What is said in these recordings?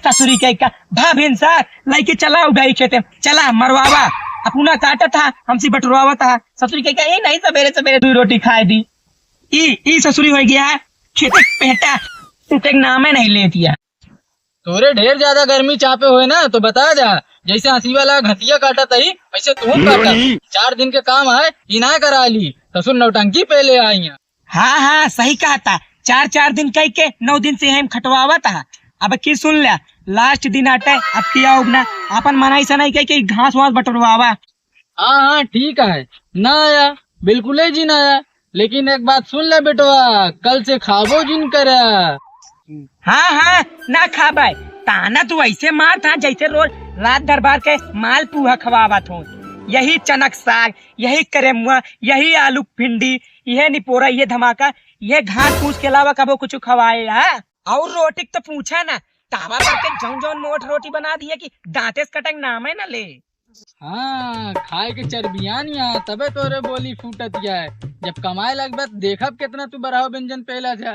ससुरी के का भाभिन सा लइके चला उगाई खेते चला मरवावा अपना काटा था हमसे बटुरवावा था ससुरी के का ये नहीं सवेरे सवेरे 2 रोटी खाए दी ई ससुरी हो गया है खेते पेटा तेरे नाम नहीं ले दिया। तोरे ढेर ज्यादा गर्मी चापे हुए ना तो बता जा, जैसे हंसी वाला घसिया काटा तही वैसे तू काटा। 4 दिन के काम है इना करा ली ससुर नौटंकी पहले आई। हाँ सही कहा था 4 दिन कह के 9 दिन से हम खटवावा था। अब की सुन लिया लास्ट दिन आटे अब पिया उगना अपन मनाई सनाई कह के घास वास बटरवावा। हाँ ठीक है ना आया बिल्कुल ही जिन आया, लेकिन एक बात सुन ले बेटवा कल से खाबो जिन करा। हाँ ना खाबे ताना तू ऐसे मार था जैसे रोज रात दरबार के माल पुआ खवावा थो। यही चनक साग यही करेमुआ यही आलू भिंडी यह निपोरा ये धमाका ये घास फूस के अलावा कबो कुछ खवाए है। और रोटी तो पूछा ना तावा करके जौन मोट रोटी बना दिया कि दांते से कटक नाम है ना ले। हाँ खाए के चर्बियानिया तबे तोरे बोली फूटत है, जब कमाए लगबे देखब कितना तू बराहो व्यंजन पहला जा।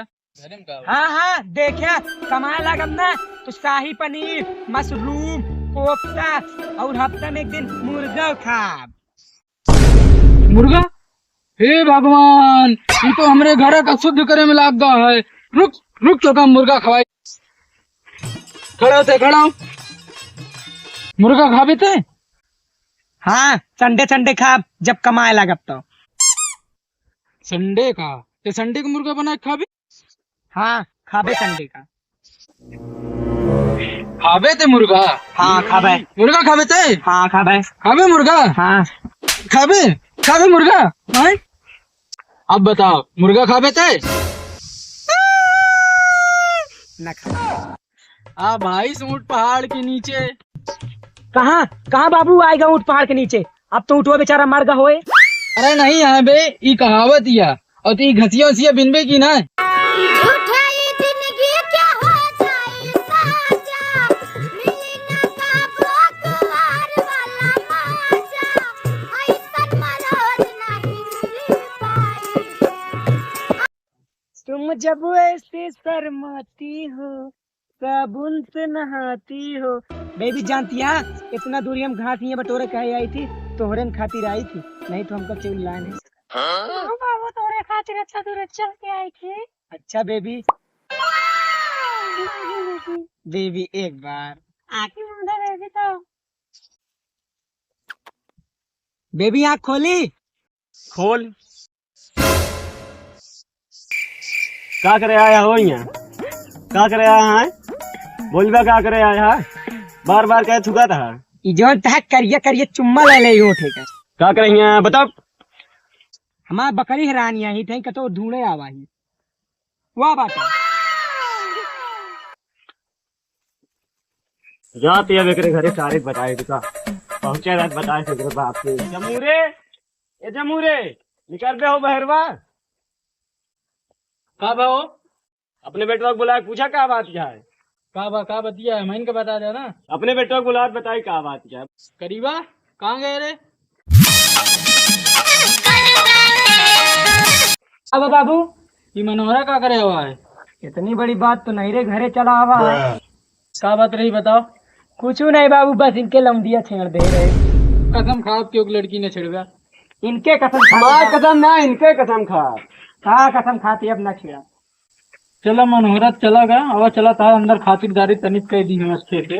हाँ देखा कमाए लगब ना तो शाही पनीर मशरूम कोफ्ता और हफ्ता में 1 दिन मुर्गा खाब। मुर्गा हे भगवान ये तो हमरे घर का शुद्ध करे में लाग गया है। रुक तो कम मुर्गा खवाई खड़ा मुर्गा खाबे थे। हाँ संडे खाब जब कमाए लगब तो। संडे का ते संडे का मुर्गा बना के खाबे। हाँ खाबे संडे का खाबे थे मुर्गा। हाँ खाबे मुर्गा खाबे थे। हाँ खाबे मुर्गा। हाँ खाबे मुर्गा। हाँ? अब बताओ मुर्गा खाबे थे न खा। भाई ऊंट पहाड़ के नीचे कहाँ बाबू आएगा ऊंट पहाड़ के नीचे। अब तो ऊँटवा बेचारा मर गा होए। अरे नहीं है बे ई कहावत या और ती घसिया उसिया बिनबे की ना। तुम जब ऐसे शर्माती हो साबुन से नहाती हो। बेबी जानती है इतना दूरी हम घास ये बटोरे कहे आई थी तोहरे खातिर आई थी, नहीं तो हमको चिल्लाए नहीं। बाबू तोरे खातिर अच्छा दूर चल के आई थी। अच्छा बेबी एक बार आखिर मुंडा बेबी तो बेबी आँख खोल क्या करे आया हो यहाँ क्या करे आया है बोलबा क्या करे आया है बार कह चुका था जो करिए चुम्मा ले ले उठेगा क्या करे यहाँ बताओ। हमारा बकरी हैरानी आई थे कतो ढूंढे आवाही वाह बात है जाती है बेकरे घरे तारीख बताए तुका पहुंचे रात बताए थे बाप के जमूरे निकल बे हो बहरवा का भाओ अपने बेटवा को बुला पूछा क्या बात क्या है। का बतिया है मैंने बता दे ना। अपने बेटवा को बुला बताई क्या बात क्या है। करीबा कहाँ गए रे। अब बाबू ये मनोहरा का करे हुआ है। इतनी बड़ी बात तो नहीं रे घरे चला हुआ है। का बात रही बताओ। कुछ नहीं बाबू बस इनके लमदिया छेड़ दे रहे। कसम खाओ क्यों लड़की ने छिड़वा। इनके कसम हमारी कसम ना इनके कसम खा। हाँ कसम खाती अब ना छेड़ा। चला मनोहरा चला गया और चला था अंदर खातिरदारी तनिक कह दी है अच्छे से।